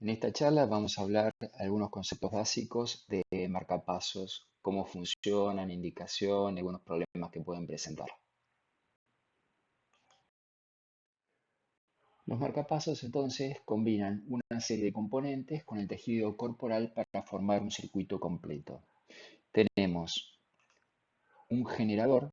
En esta charla vamos a hablar algunos conceptos básicos de marcapasos, cómo funcionan, indicación y algunos problemas que pueden presentar. Los marcapasos entonces combinan una serie de componentes con el tejido corporal para formar un circuito completo. Tenemos un generador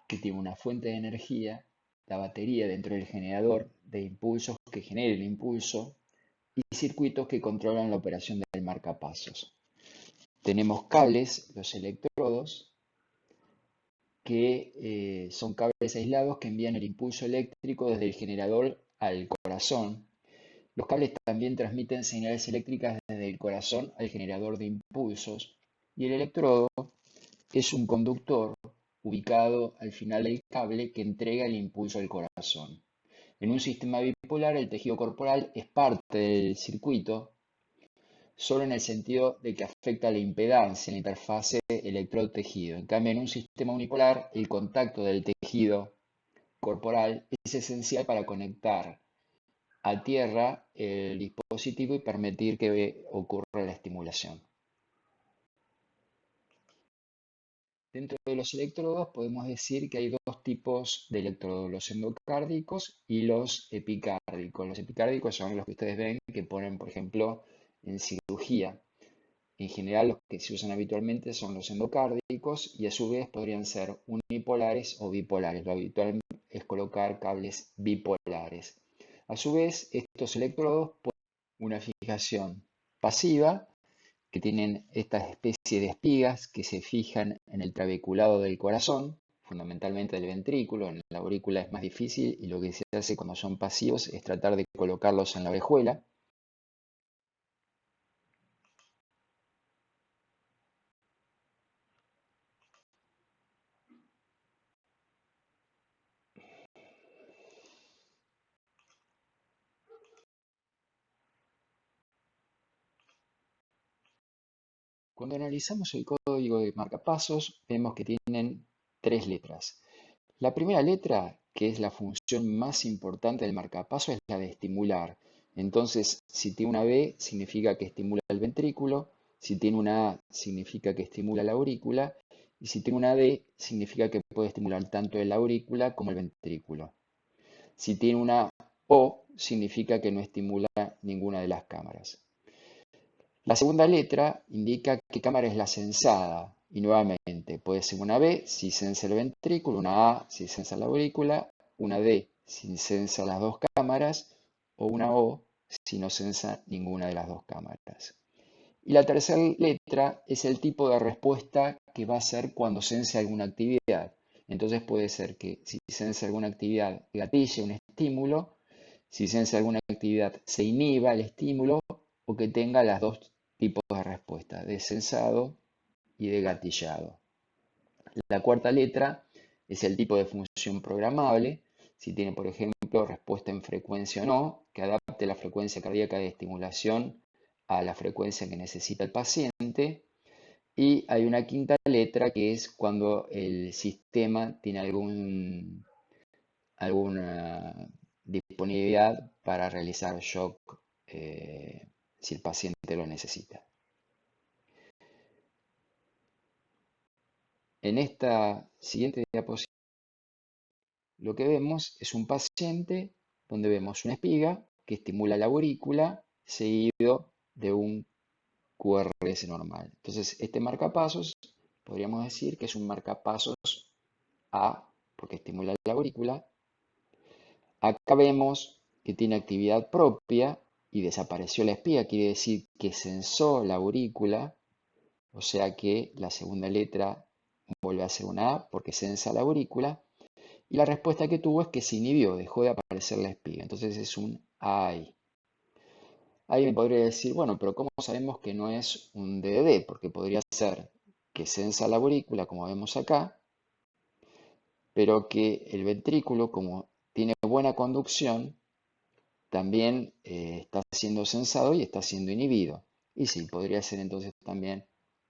que tiene una fuente de energía, la batería dentro del generador de impulsos que genera el impulso y circuitos que controlan la operación del marcapasos. Tenemos cables, los electrodos, que son cables aislados que envían el impulso eléctrico desde el generador al corazón. Los cables también transmiten señales eléctricas desde el corazón al generador de impulsos y el electrodo es un conductor ubicado al final del cable que entrega el impulso al corazón. En un sistema bipolar, el tejido corporal es parte del circuito solo en el sentido de que afecta la impedancia en la interfase electrodo-tejido. En cambio, en un sistema unipolar, el contacto del tejido corporal es esencial para conectar a tierra el dispositivo y permitir que ocurra la estimulación. Dentro de los electrodos podemos decir que hay dos tipos de electrodos, los endocárdicos y los epicárdicos. Los epicárdicos son los que ustedes ven que ponen, por ejemplo, en cirugía. En general, los que se usan habitualmente son los endocárdicos y a su vez podrían ser unipolares o bipolares. Lo habitual es colocar cables bipolares. A su vez, estos electrodos pueden tener una fijación pasiva, que tienen esta especie de espigas que se fijan en el trabeculado del corazón, fundamentalmente del ventrículo. En la aurícula es más difícil y lo que se hace cuando son pasivos es tratar de colocarlos en la orejuela. Cuando analizamos el código de marcapasos, vemos que tienen tres letras. La primera letra, que es la función más importante del marcapaso, es la de estimular. Entonces, si tiene una B, significa que estimula el ventrículo. Si tiene una A, significa que estimula la aurícula. Y si tiene una D, significa que puede estimular tanto la aurícula como el ventrículo. Si tiene una O, significa que no estimula ninguna de las cámaras. La segunda letra indica qué cámara es la sensada y nuevamente puede ser una B si sensa el ventrículo, una A si sensa la aurícula, una D si sensa las dos cámaras o una O si no sensa ninguna de las dos cámaras. Y la tercera letra es el tipo de respuesta que va a hacer cuando sense alguna actividad. Entonces puede ser que si sensa alguna actividad gatille un estímulo, si sensa alguna actividad se inhiba el estímulo o que tenga las dos tipos de respuesta, de sensado y de gatillado. La cuarta letra es el tipo de función programable, si tiene, por ejemplo, respuesta en frecuencia o no, que adapte la frecuencia cardíaca de estimulación a la frecuencia que necesita el paciente. Y hay una quinta letra que es cuando el sistema tiene alguna disponibilidad para realizar shock si el paciente lo necesita. En esta siguiente diapositiva lo que vemos es un paciente donde vemos una espiga que estimula la aurícula seguido de un QRS normal. Entonces, este marcapasos podríamos decir que es un marcapasos A porque estimula la aurícula. Acá vemos que tiene actividad propia y desapareció la espiga, quiere decir que sensó la aurícula, o sea que la segunda letra vuelve a ser una A porque sensa la aurícula. Y la respuesta que tuvo es que se inhibió, dejó de aparecer la espiga. Entonces es un AI. Alguien podría decir, bueno, pero ¿cómo sabemos que no es un DDD? Porque podría ser que sensa la aurícula, como vemos acá, pero que el ventrículo, como tiene buena conducción, también está siendo sensado y está siendo inhibido. Y sí, podría ser entonces también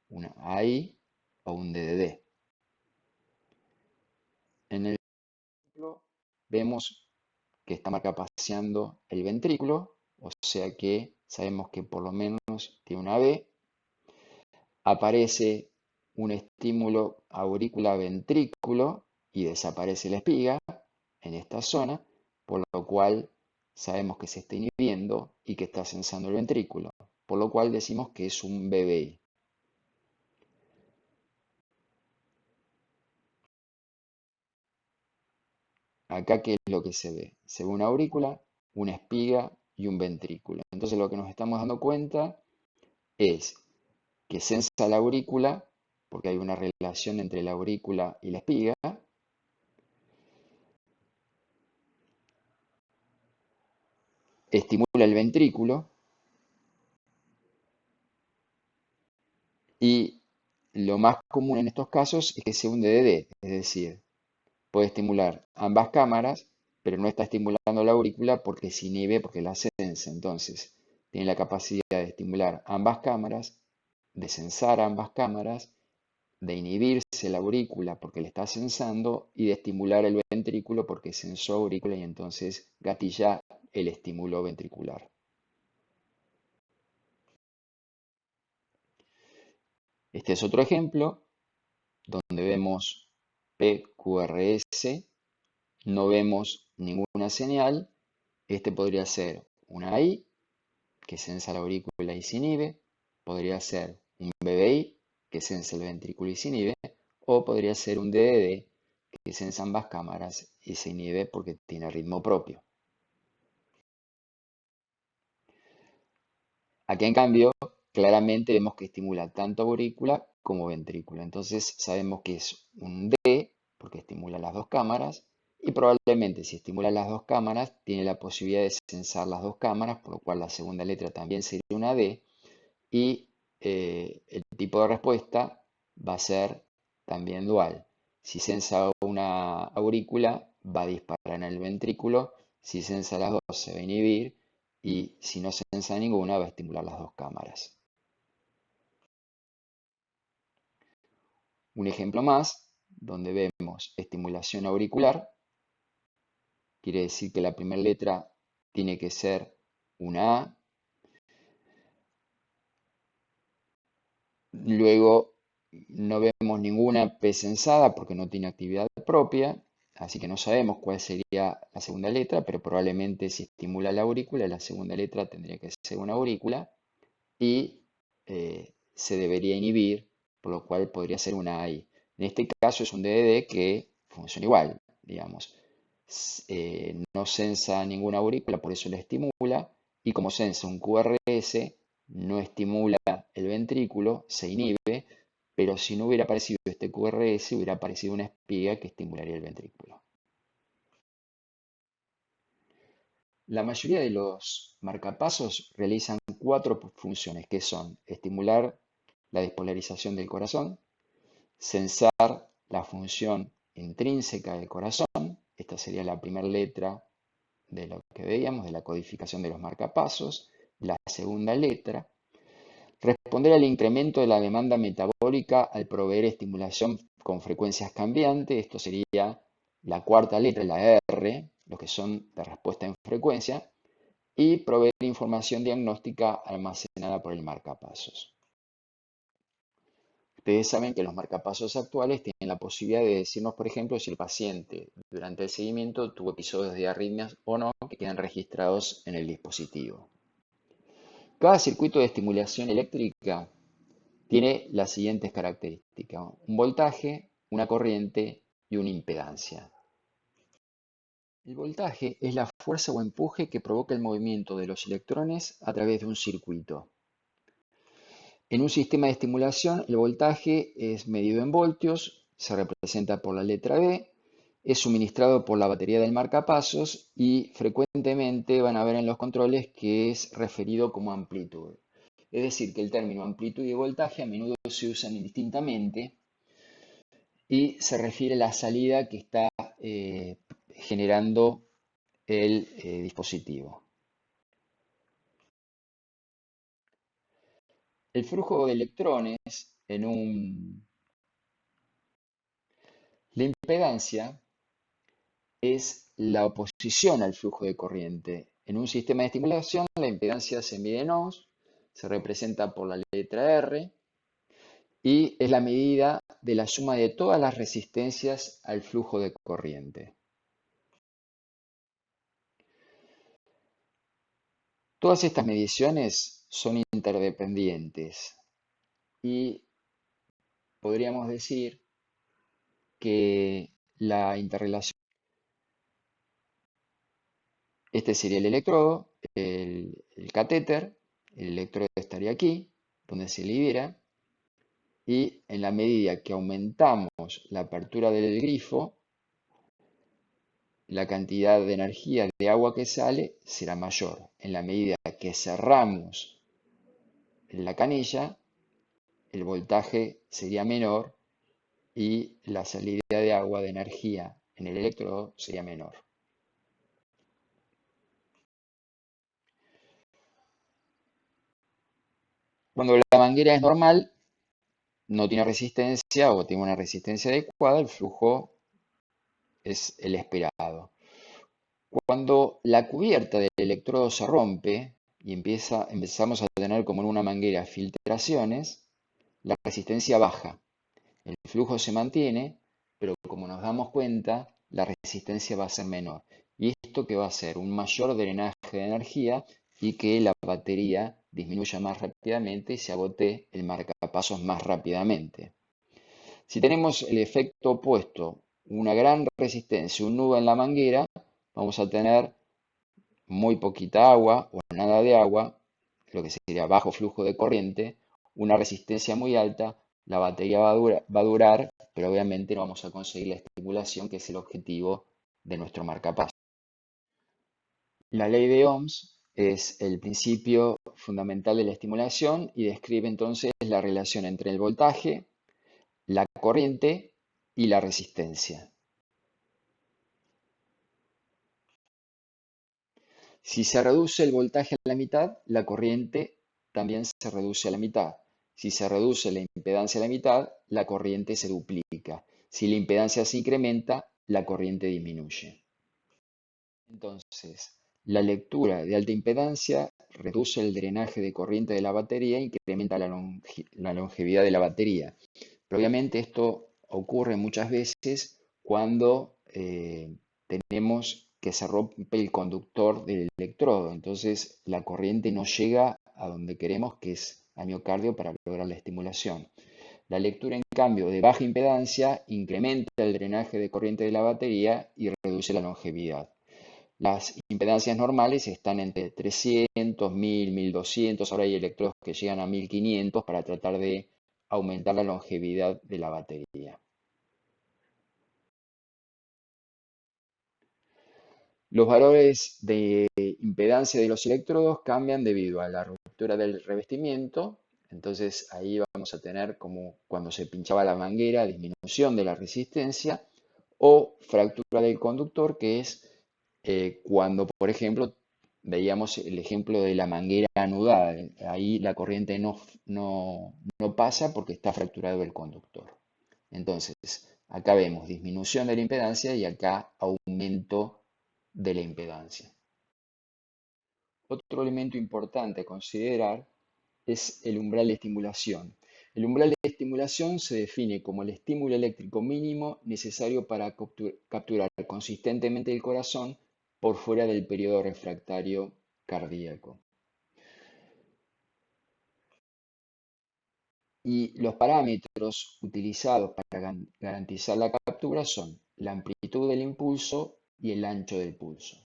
una AI o un DDD. En el ejemplo vemos que está marcapaseando el ventrículo, o sea que sabemos que por lo menos tiene una B. Aparece un estímulo aurícula-ventrículo y desaparece la espiga en esta zona, por lo cual sabemos que se está inhibiendo y que está sensando el ventrículo, por lo cual decimos que es un BBI. Acá, ¿qué es lo que se ve? Se ve una aurícula, una espiga y un ventrículo. Entonces lo que nos estamos dando cuenta es que sensa la aurícula, porque hay una relación entre la aurícula y la espiga, estimula el ventrículo y lo más común en estos casos es que sea un DDD, es decir, puede estimular ambas cámaras, pero no está estimulando la aurícula porque se inhibe, porque la sensa. Entonces, tiene la capacidad de estimular ambas cámaras, de sensar ambas cámaras, de inhibirse la aurícula porque le está sensando y de estimular el ventrículo porque sensó aurícula y entonces gatilla el estímulo ventricular. Este es otro ejemplo donde vemos PQRS, no vemos ninguna señal. Este podría ser una I que sensa la aurícula y se inhibe, podría ser un BBI que sensa el ventrículo y se inhibe, o podría ser un DDD que sensa ambas cámaras y se inhibe porque tiene ritmo propio. Aquí en cambio, claramente vemos que estimula tanto aurícula como ventrículo. Entonces sabemos que es un D porque estimula las dos cámaras y probablemente si estimula las dos cámaras tiene la posibilidad de sensar las dos cámaras, por lo cual la segunda letra también sería una D y el tipo de respuesta va a ser también dual. Si sensa una aurícula, va a disparar en el ventrículo. Si sensa las dos, se va a inhibir. Y si no sensa ninguna, va a estimular las dos cámaras. Un ejemplo más, donde vemos estimulación auricular. Quiere decir que la primera letra tiene que ser una A. Luego no vemos ninguna P sensada porque no tiene actividad propia, así que no sabemos cuál sería la segunda letra, pero probablemente si estimula la aurícula, la segunda letra tendría que ser una aurícula y se debería inhibir, por lo cual podría ser una AI. En este caso es un DDD que funciona igual, digamos. No sensa ninguna aurícula, por eso la estimula, y como sensa un QRS, no estimula el ventrículo, se inhibe, pero si no hubiera aparecido este QRS, hubiera aparecido una espiga que estimularía el ventrículo. La mayoría de los marcapasos realizan cuatro funciones, que son estimular la despolarización del corazón, sensar la función intrínseca del corazón, esta sería la primera letra de lo que veíamos, de la codificación de los marcapasos, la segunda letra, responder al incremento de la demanda metabólica al proveer estimulación con frecuencias cambiantes, esto sería la cuarta letra, la R, los que son de respuesta en frecuencia, y proveer información diagnóstica almacenada por el marcapasos. Ustedes saben que los marcapasos actuales tienen la posibilidad de decirnos, por ejemplo, si el paciente durante el seguimiento tuvo episodios de arritmias o no, que quedan registrados en el dispositivo. Cada circuito de estimulación eléctrica tiene las siguientes características: un voltaje, una corriente y una impedancia. El voltaje es la fuerza o empuje que provoca el movimiento de los electrones a través de un circuito. En un sistema de estimulación, el voltaje es medido en voltios, se representa por la letra B, es suministrado por la batería del marcapasos y frecuentemente van a ver en los controles que es referido como amplitud. Es decir, que el término amplitud y voltaje a menudo se usan indistintamente y se refiere a la salida que está generando el dispositivo. El flujo de electrones en un... La impedancia es la oposición al flujo de corriente. En un sistema de estimulación, la impedancia se mide en ohms, se representa por la letra R y es la medida de la suma de todas las resistencias al flujo de corriente. Todas estas mediciones son interdependientes y podríamos decir que la interrelación, este sería el electrodo, el catéter, el electrodo estaría aquí, donde se libera, y en la medida que aumentamos la apertura del grifo, la cantidad de energía de agua que sale será mayor. En la medida que cerramos la canilla, el voltaje sería menor y la salida de agua de energía en el electrodo sería menor. Cuando la manguera es normal, no tiene resistencia o tiene una resistencia adecuada, el flujo es el esperado. Cuando la cubierta del electrodo se rompe y empezamos a tener como en una manguera filtraciones, la resistencia baja. El flujo se mantiene, pero como nos damos cuenta, la resistencia va a ser menor. ¿Y esto qué va a hacer? Un mayor drenaje de energía y que la batería disminuya más rápidamente y se agote el marcapasos más rápidamente. Si tenemos el efecto opuesto, una gran resistencia, un nudo en la manguera, vamos a tener muy poquita agua o nada de agua, lo que sería bajo flujo de corriente, una resistencia muy alta, la batería va a durar, pero obviamente no vamos a conseguir la estimulación que es el objetivo de nuestro marcapasos. La ley de Ohms es el principio fundamental de la estimulación y describe entonces la relación entre el voltaje, la corriente y la resistencia. Si se reduce el voltaje a la mitad, la corriente también se reduce a la mitad. Si se reduce la impedancia a la mitad, la corriente se duplica. Si la impedancia se incrementa, la corriente disminuye. Entonces, la lectura de alta impedancia reduce el drenaje de corriente de la batería e incrementa la longevidad de la batería. Pero obviamente esto ocurre muchas veces cuando tenemos que se rompe el conductor del electrodo. Entonces la corriente no llega a donde queremos, que es al miocardio, para lograr la estimulación. La lectura, en cambio, de baja impedancia incrementa el drenaje de corriente de la batería y reduce la longevidad. Las impedancias normales están entre 300, 1000, 1200. Ahora hay electrodos que llegan a 1500 para tratar de aumentar la longevidad de la batería. Los valores de impedancia de los electrodos cambian debido a la ruptura del revestimiento. Entonces ahí vamos a tener, como cuando se pinchaba la manguera, disminución de la resistencia o fractura del conductor, que es cuando, por ejemplo, veíamos el ejemplo de la manguera anudada. Ahí la corriente no pasa porque está fracturado el conductor. Entonces, acá vemos disminución de la impedancia y acá aumento de la impedancia. Otro elemento importante a considerar es el umbral de estimulación. El umbral de estimulación se define como el estímulo eléctrico mínimo necesario para capturar consistentemente el corazón por fuera del periodo refractario cardíaco. Y los parámetros utilizados para garantizar la captura son la amplitud del impulso y el ancho del pulso.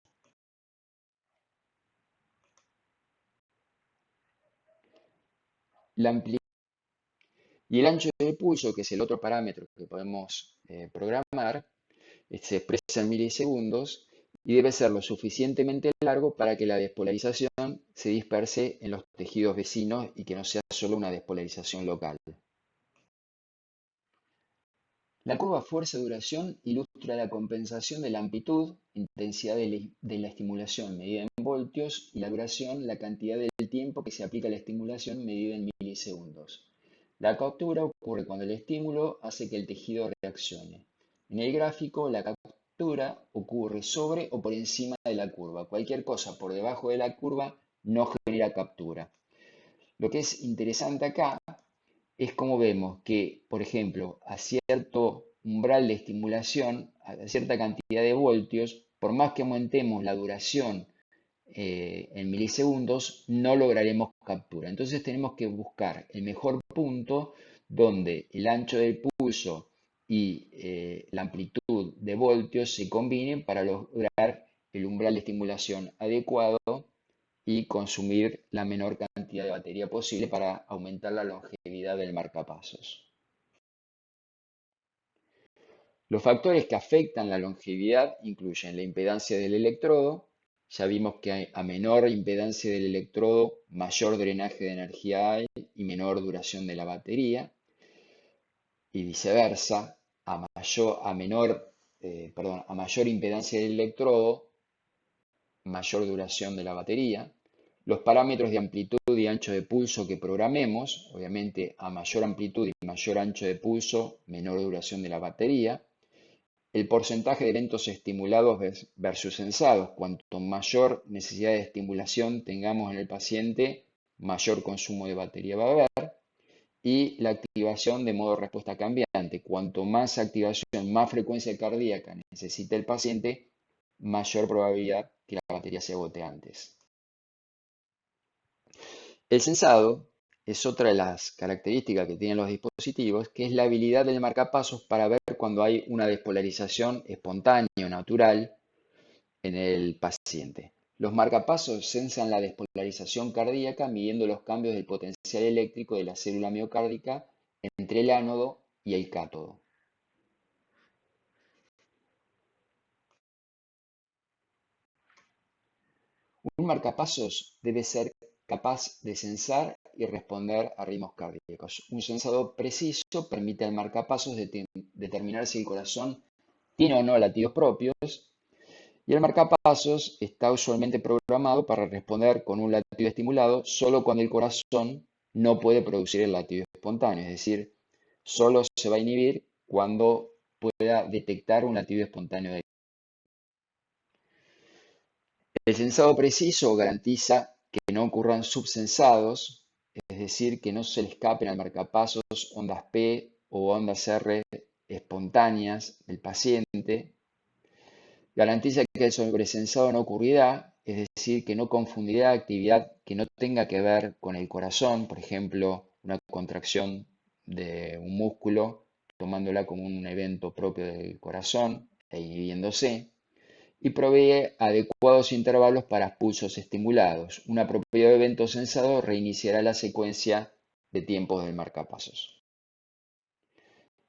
Y el ancho del pulso, que es el otro parámetro que podemos programar, se expresa en milisegundos y debe ser lo suficientemente largo para que la despolarización se disperse en los tejidos vecinos y que no sea solo una despolarización local. La curva fuerza-duración ilustra la compensación de la amplitud, intensidad de la estimulación medida en voltios, y la duración, la cantidad del tiempo que se aplica la estimulación medida en milisegundos. La captura ocurre cuando el estímulo hace que el tejido reaccione. En el gráfico, la captura ocurre sobre o por encima de la curva. Cualquier cosa por debajo de la curva no genera captura. Lo que es interesante acá es como vemos que, por ejemplo, a cierto umbral de estimulación, a cierta cantidad de voltios, por más que aumentemos la duración en milisegundos, no lograremos captura. Entonces tenemos que buscar el mejor punto donde el ancho del pulso y la amplitud de voltios se combinen para lograr el umbral de estimulación adecuado y consumir la menor cantidad de batería posible para aumentar la longevidad del marcapasos. Los factores que afectan la longevidad incluyen la impedancia del electrodo. Ya vimos que a menor impedancia del electrodo, mayor drenaje de energía hay y menor duración de la batería. Y viceversa, a mayor impedancia del electrodo, mayor duración de la batería. Los parámetros de amplitud y ancho de pulso que programemos, obviamente a mayor amplitud y mayor ancho de pulso, menor duración de la batería. El porcentaje de eventos estimulados versus sensados. Cuanto mayor necesidad de estimulación tengamos en el paciente, mayor consumo de batería va a haber. Y la activación de modo respuesta cambiante. Cuanto más activación, más frecuencia cardíaca necesita el paciente, mayor probabilidad que la batería se agote antes. El sensado es otra de las características que tienen los dispositivos, que es la habilidad del marcapasos para ver cuando hay una despolarización espontánea o natural en el paciente. Los marcapasos sensan la despolarización cardíaca midiendo los cambios del potencial eléctrico de la célula miocárdica entre el ánodo y el cátodo. Un marcapasos debe ser capaz de sensar y responder a ritmos cardíacos. Un sensador preciso permite al marcapasos determinar si el corazón tiene o no latidos propios, y el marcapasos está usualmente programado para responder con un latido estimulado solo cuando el corazón no puede producir el latido espontáneo, es decir, solo se va a inhibir cuando pueda detectar un latido espontáneo. El sensado preciso garantiza que no ocurran subsensados, es decir, que no se le escapen al marcapasos ondas P o ondas R espontáneas del paciente. Garantiza que el sobresensado no ocurrirá, es decir, que no confundirá actividad que no tenga que ver con el corazón, por ejemplo, una contracción de un músculo, tomándola como un evento propio del corazón e inhibiéndose, y provee adecuados intervalos para pulsos estimulados. Un apropiado evento sensado reiniciará la secuencia de tiempos del marcapasos.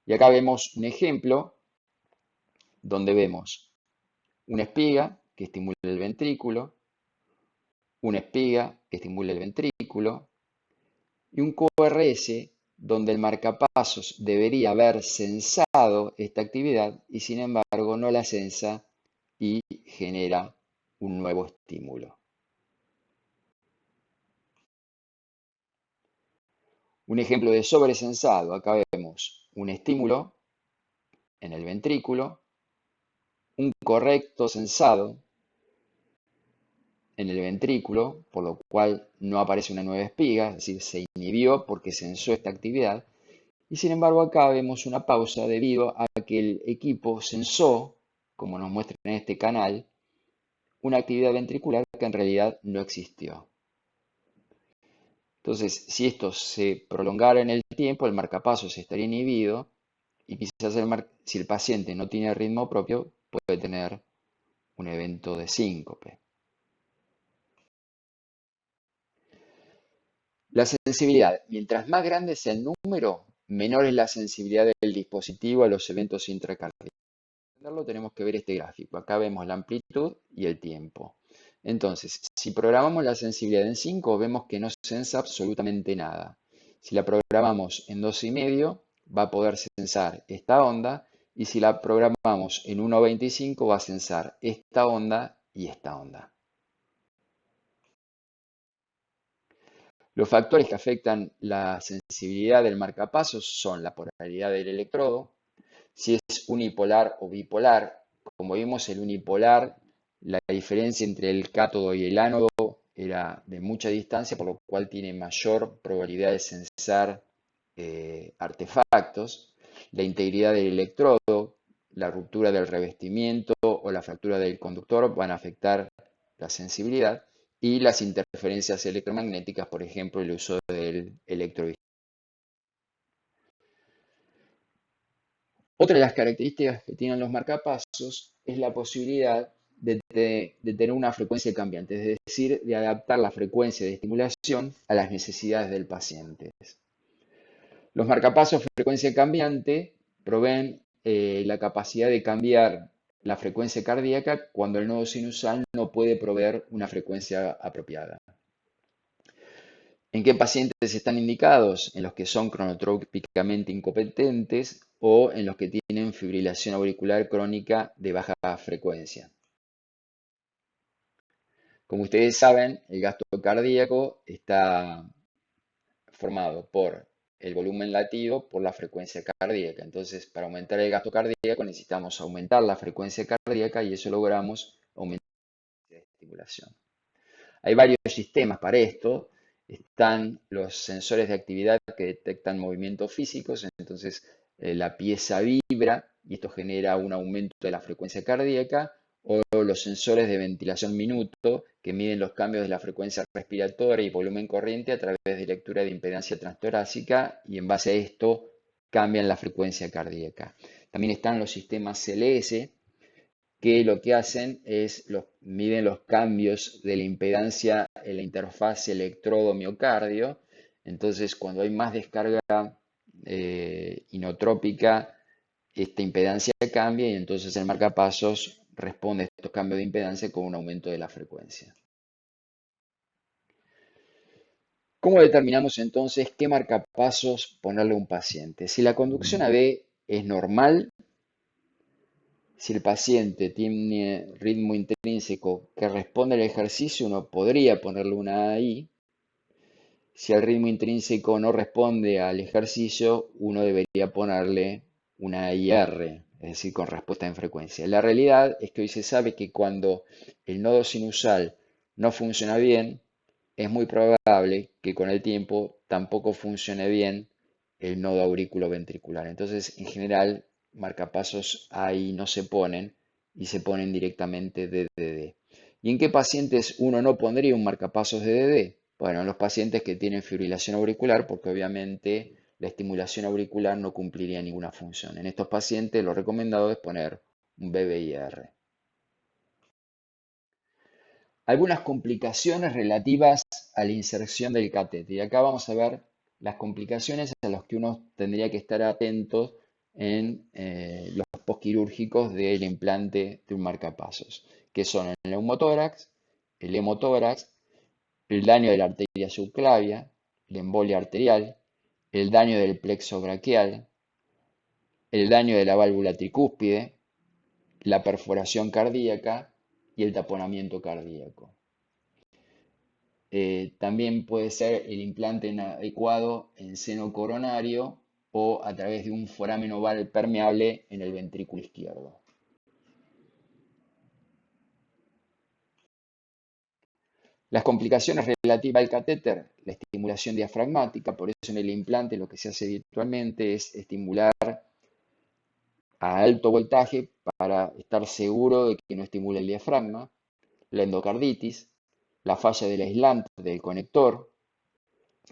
Y acá vemos un ejemplo donde vemos una espiga que estimula el ventrículo, una espiga que estimula el ventrículo y un QRS donde el marcapasos debería haber sensado esta actividad y sin embargo no la sensa y genera un nuevo estímulo. Un ejemplo de sobresensado, acá vemos un estímulo en el ventrículo, un correcto sensado en el ventrículo, por lo cual no aparece una nueva espiga, es decir, se inhibió porque sensó esta actividad, y sin embargo acá vemos una pausa debido a que el equipo sensó, como nos muestra en este canal, una actividad ventricular que en realidad no existió. Entonces, si esto se prolongara en el tiempo, el marcapasos estaría inhibido y quizás si el paciente no tiene ritmo propio, puede tener un evento de síncope. La sensibilidad. Mientras más grande sea el número, menor es la sensibilidad del dispositivo a los eventos intracardíacos. Para entenderlo tenemos que ver este gráfico. Acá vemos la amplitud y el tiempo. Entonces, si programamos la sensibilidad en 5, vemos que no sensa absolutamente nada. Si la programamos en 2,5, va a poder sensar esta onda, y si la programamos en 1,25, va a sensar esta onda y esta onda. Los factores que afectan la sensibilidad del marcapasos son la polaridad del electrodo, si es unipolar o bipolar, Como vimos, el unipolar, la diferencia entre el cátodo y el ánodo era de mucha distancia, por lo cual tiene mayor probabilidad de censar artefactos. La integridad del electrodo, la ruptura del revestimiento o la fractura del conductor van a afectar la sensibilidad, y las interferencias electromagnéticas, por ejemplo, el uso del electrovisor. Otra de las características que tienen los marcapasos es la posibilidad de tener una frecuencia cambiante, es decir, de adaptar la frecuencia de estimulación a las necesidades del paciente. Los marcapasos frecuencia cambiante proveen la capacidad de cambiar la frecuencia cardíaca cuando el nodo sinusal no puede proveer una frecuencia apropiada. ¿En qué pacientes están indicados? En los que son cronotrópicamente incompetentes o en los que tienen fibrilación auricular crónica de baja frecuencia. Como ustedes saben, el gasto cardíaco está formado por el volumen latido por la frecuencia cardíaca. Entonces, para aumentar el gasto cardíaco necesitamos aumentar la frecuencia cardíaca y eso logramos aumentar la estimulación. Hay varios sistemas para esto. Están los sensores de actividad que detectan movimientos físicos, entonces la pieza vibra y esto genera un aumento de la frecuencia cardíaca, o los sensores de ventilación minuto que miden los cambios de la frecuencia respiratoria y volumen corriente a través de lectura de impedancia transtorácica y en base a esto cambian la frecuencia cardíaca. También están los sistemas CLS que lo que hacen es miden los cambios de la impedancia en la interfaz electrodo-miocardio. Entonces, cuando hay más descarga inotrópica, esta impedancia cambia y entonces el marcapasos responde a estos cambios de impedancia con un aumento de la frecuencia. ¿Cómo determinamos entonces qué marcapasos ponerle a un paciente? Si la conducción AB es normal, si el paciente tiene ritmo intrínseco que responde al ejercicio, uno podría ponerle una AI. Si el ritmo intrínseco no responde al ejercicio, uno debería ponerle una IR, es decir, con respuesta en frecuencia. La realidad es que hoy se sabe que cuando el nodo sinusal no funciona bien, es muy probable que con el tiempo tampoco funcione bien el nodo auriculoventricular. Entonces, en general, marcapasos ahí no se ponen y se ponen directamente DDD. ¿Y en qué pacientes uno no pondría un marcapasos DDD? Bueno, en los pacientes que tienen fibrilación auricular, porque obviamente la estimulación auricular no cumpliría ninguna función. En estos pacientes lo recomendado es poner un BBIR. Algunas complicaciones relativas a la inserción del catéter. Y acá vamos a ver las complicaciones a las que uno tendría que estar atento en los postquirúrgicos del implante de un marcapasos, que son el neumotórax, el hemotórax, el daño de la arteria subclavia, la embolia arterial, el daño del plexo braquial, el daño de la válvula tricúspide, la perforación cardíaca y el taponamiento cardíaco. También puede ser el implante inadecuado en seno coronario o a través de un foramen oval permeable en el ventrículo izquierdo. Las complicaciones relativas al catéter, la estimulación diafragmática, por eso en el implante lo que se hace habitualmente es estimular a alto voltaje para estar seguro de que no estimule el diafragma, la endocarditis, la falla del aislante del conector,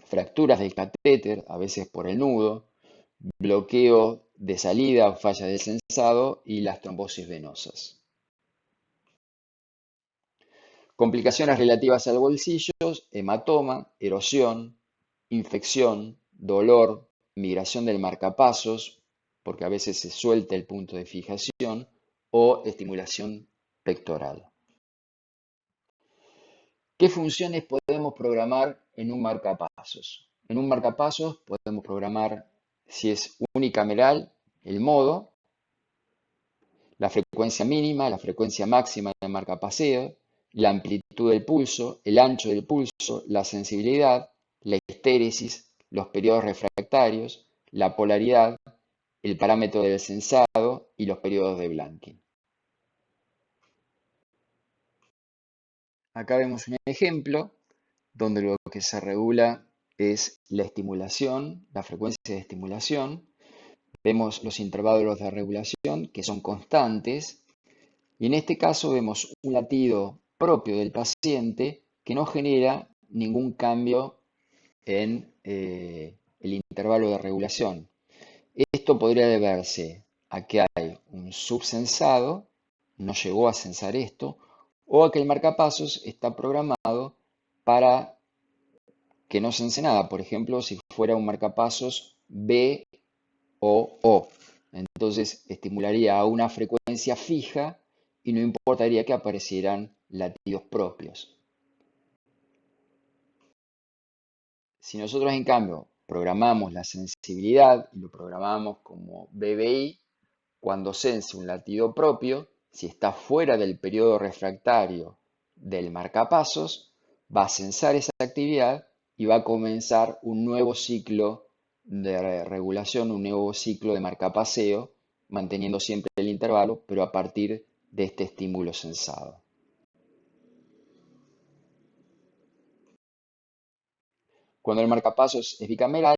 fracturas del catéter, a veces por el nudo, bloqueo de salida o falla del sensado y las trombosis venosas. Complicaciones relativas al bolsillo, hematoma, erosión, infección, dolor, migración del marcapasos, porque a veces se suelta el punto de fijación, o estimulación pectoral. ¿Qué funciones podemos programar en un marcapasos? En un marcapasos podemos programar, si es unicameral, el modo, la frecuencia mínima, la frecuencia máxima del marcapaseo, la amplitud del pulso, el ancho del pulso, la sensibilidad, la histéresis, los periodos refractarios, la polaridad, el parámetro del sensado y los periodos de Blanking. Acá vemos un ejemplo donde lo que se regula es la estimulación, la frecuencia de estimulación. Vemos los intervalos de regulación que son constantes y en este caso vemos un latido propio del paciente que no genera ningún cambio en el intervalo de regulación. Esto podría deberse a que hay un subsensado, no llegó a censar esto, o a que el marcapasos está programado para que no sense nada. Por ejemplo, si fuera un marcapasos B o O. Entonces estimularía a una frecuencia fija y no importaría que aparecieran latidos propios. Si nosotros en cambio programamos la sensibilidad y lo programamos como BBI, cuando sense un latido propio, si está fuera del periodo refractario del marcapasos, va a censar esa actividad y va a comenzar un nuevo ciclo de regulación, un nuevo ciclo de marcapaseo, manteniendo siempre el intervalo, pero a partir de este estímulo sensado. Cuando el marcapasos es bicameral,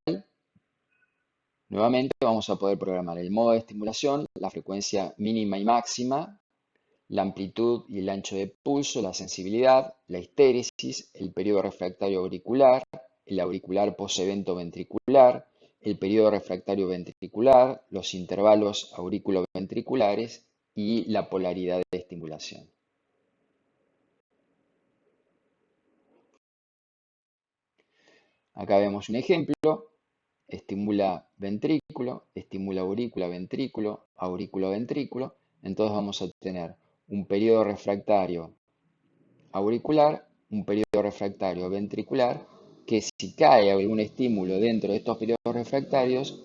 nuevamente vamos a poder programar el modo de estimulación, la frecuencia mínima y máxima, la amplitud y el ancho de pulso, la sensibilidad, la histéresis, el periodo refractario auricular, el auricular posevento ventricular, el periodo refractario ventricular, los intervalos aurículo-ventriculares y la polaridad de estimulación. Acá vemos un ejemplo, estimula ventrículo, estimula aurícula, ventrículo, aurículo, ventrículo, entonces vamos a tener un periodo refractario auricular, un periodo refractario ventricular, que si cae algún estímulo dentro de estos periodos refractarios,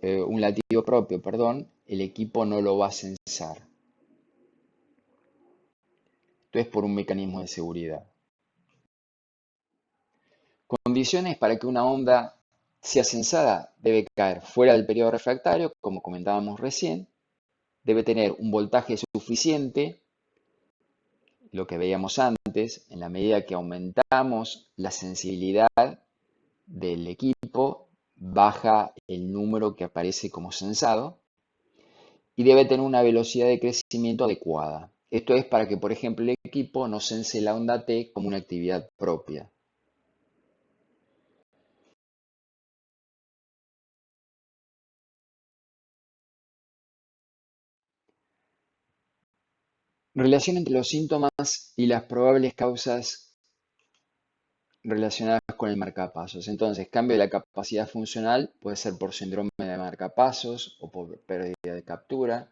un latido propio, perdón, el equipo no lo va a censar. Esto es por un mecanismo de seguridad. Condiciones para que una onda sea censada: debe caer fuera del periodo refractario, como comentábamos recién, debe tener un voltaje suficiente, lo que veíamos antes, en la medida que aumentamos la sensibilidad del equipo, baja el número que aparece como censado y debe tener una velocidad de crecimiento adecuada. Esto es para que, por ejemplo, el equipo no sense la onda T como una actividad propia. Relación entre los síntomas y las probables causas relacionadas con el marcapasos. Entonces, cambio de la capacidad funcional puede ser por síndrome de marcapasos o por pérdida de captura,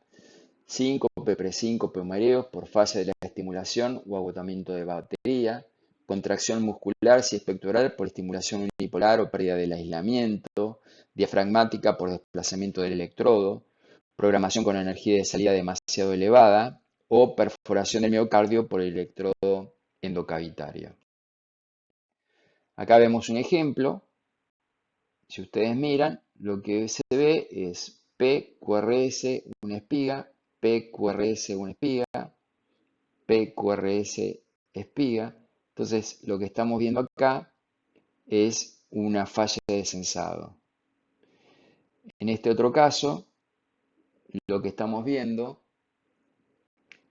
síncope, presíncope o mareo por falla de la estimulación o agotamiento de batería, contracción muscular si es pectoral por estimulación unipolar o pérdida del aislamiento, diafragmática por desplazamiento del electrodo, programación con energía de salida demasiado elevada o perforación del miocardio por el electrodo endocavitario. Acá vemos un ejemplo. Si ustedes miran, lo que se ve es PQRS, una espiga, PQRS, una espiga, PQRS, espiga. Entonces, lo que estamos viendo acá es una falla de sensado. En este otro caso, lo que estamos viendo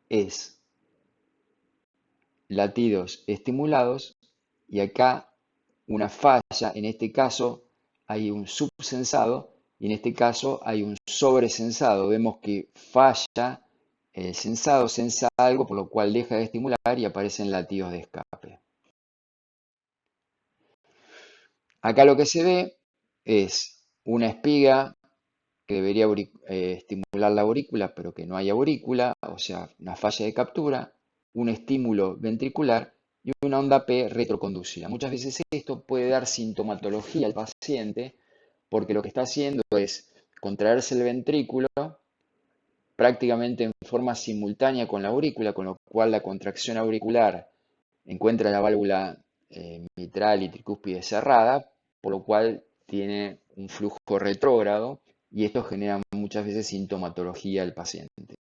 es latidos estimulados y acá una falla. En este caso hay un subsensado y en este caso hay un sobresensado. Vemos que falla el sensado, sensa algo, por lo cual deja de estimular y aparecen latidos de escape. Acá lo que se ve es una espiga que debería estimular la aurícula, pero que no hay aurícula, o sea, una falla de captura, un estímulo ventricular y una onda P retroconducida. Muchas veces esto puede dar sintomatología al paciente porque lo que está haciendo es contraerse el ventrículo prácticamente en forma simultánea con la aurícula, con lo cual la contracción auricular encuentra la válvula mitral y tricúspide cerrada, por lo cual tiene un flujo retrógrado y esto genera muchas veces sintomatología al paciente.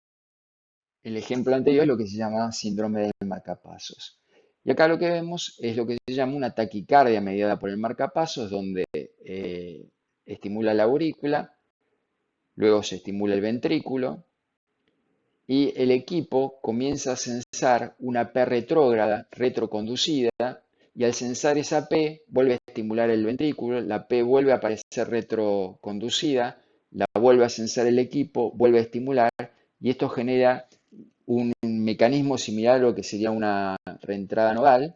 El ejemplo anterior es lo que se llama síndrome del marcapasos. Y acá lo que vemos es lo que se llama una taquicardia mediada por el marcapasos, donde estimula la aurícula, luego se estimula el ventrículo y el equipo comienza a censar una P retrógrada, retroconducida, y al censar esa P vuelve a estimular el ventrículo, la P vuelve a aparecer retroconducida, la vuelve a censar el equipo, vuelve a estimular, y esto genera un mecanismo similar a lo que sería una reentrada nodal,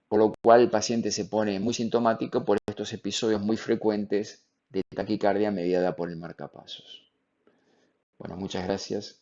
por lo cual el paciente se pone muy sintomático por estos episodios muy frecuentes de taquicardia mediada por el marcapasos. Bueno, muchas gracias.